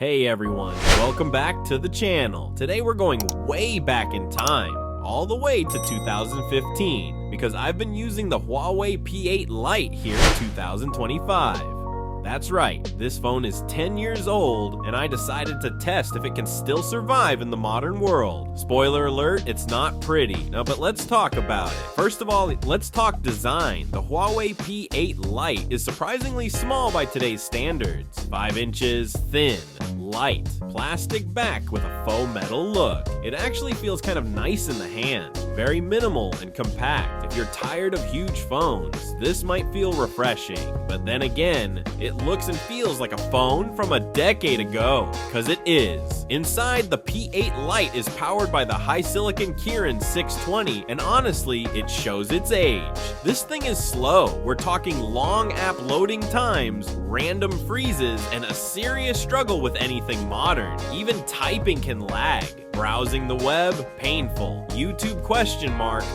Hey everyone, welcome back to the channel. Today we're going way back in time, all the way to 2015, because I've been using the Huawei P8 Lite here in 2025. That's right, this phone is 10 years old, and I decided to test if it can still survive in the modern world. Spoiler alert, it's not pretty. Now, but let's talk about it. First of all, let's talk design. The Huawei P8 Lite is surprisingly small by today's standards. 5 inches, thin, light, plastic back with a faux metal look. It actually feels kind of nice in the hand, very minimal and compact. If you're tired of huge phones, this might feel refreshing, but then again, it looks and feels like a phone from a decade ago, because it is. Inside, the P8 Lite is powered by the high-silicon Kirin 620, and honestly, it shows its age. This thing is slow. We're talking long app loading times, random freezes, and a serious struggle with anything modern. Even typing can lag. Browsing the web, painful. YouTube ?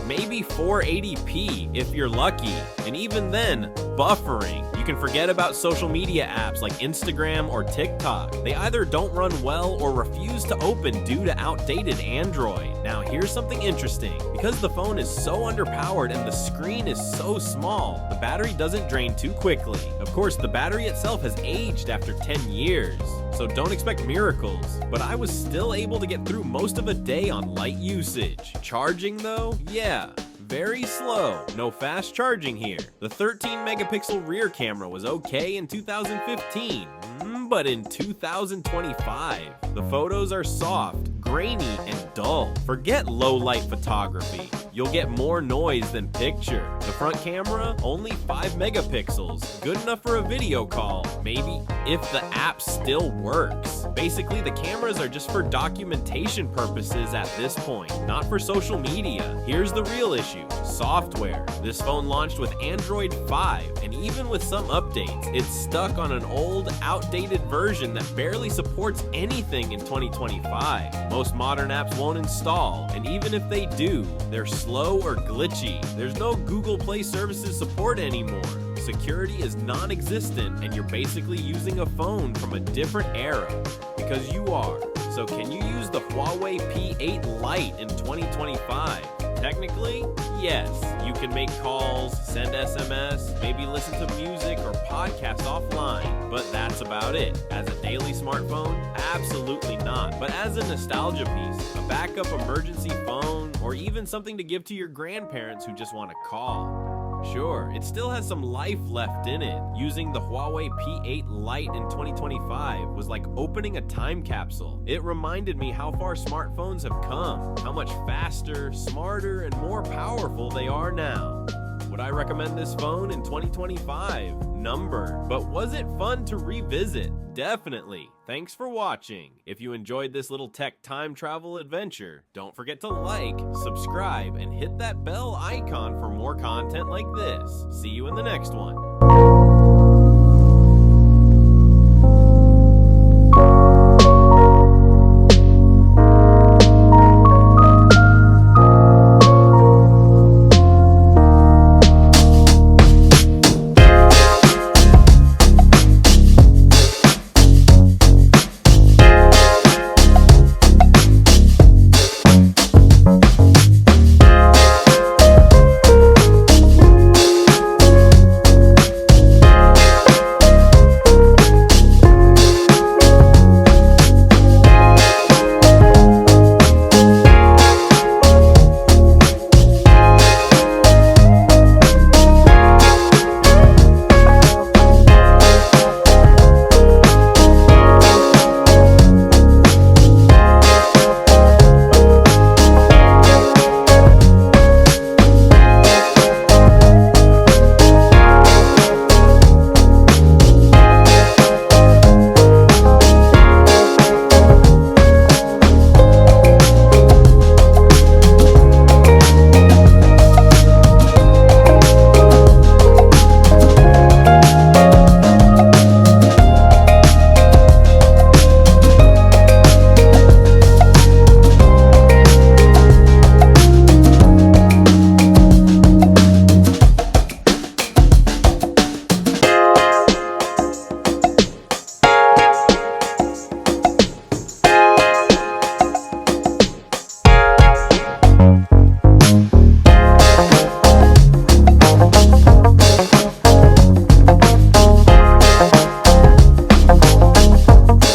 Maybe 480p if you're lucky. And even then, buffering. You can forget about social media apps like Instagram or TikTok. They either don't run well or refuse to open due to outdated Android. Now here's something interesting. Because the phone is so underpowered and the screen is so small, the battery doesn't drain too quickly. Of course, the battery itself has aged after 10 years. So don't expect miracles, but I was still able to get through most of a day on light usage. Charging though? Yeah, very slow. No fast charging here. The 13 megapixel rear camera was okay in 2015, but in 2025, the photos are soft, grainy, and dull. Forget low light photography. You'll get more noise than picture. The front camera, only 5 megapixels. Good enough for a video call, maybe if the app still works. Basically, the cameras are just for documentation purposes at this point, not for social media. Here's the real issue, software. This phone launched with Android 5, and even with some updates, it's stuck on an old, outdated version that barely supports anything in 2025. Most modern apps won't install, and even if they do, they're slow or glitchy. There's no Google Play services support anymore. Security is non-existent, and you're basically using a phone from a different era, because you are. So can you use the Huawei P8 Lite in 2025? Technically, yes. You can make calls, send SMS, maybe listen to music or podcasts offline, but that's about it. As a daily smartphone, absolutely not. But as a nostalgia piece, a backup emergency phone, or even something to give to your grandparents who just want to call. Sure, it still has some life left in it. Using the Huawei P8 Lite in 2025 was like opening a time capsule. It reminded me how far smartphones have come, how much faster, smarter, and more powerful they are now. Would I recommend this phone in 2025? Number. But was it fun to revisit? Definitely. Thanks for watching. If you enjoyed this little tech time travel adventure, don't forget to like, subscribe, and hit that bell icon for more content like this. See you in the next one.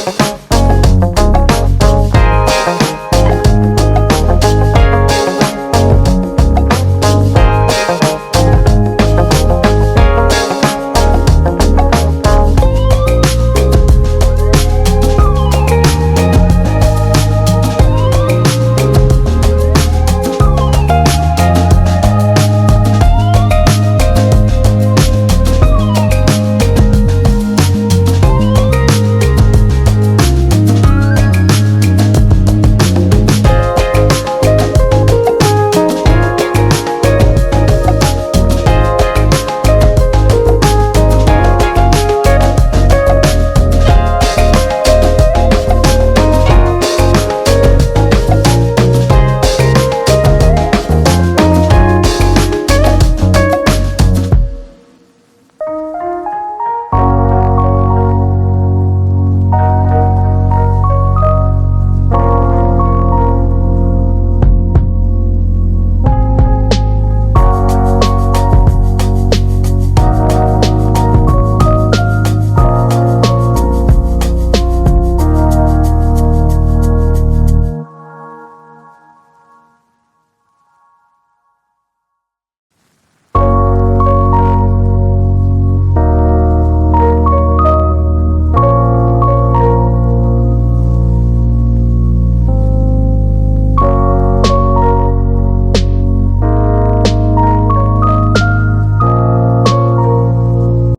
Bye.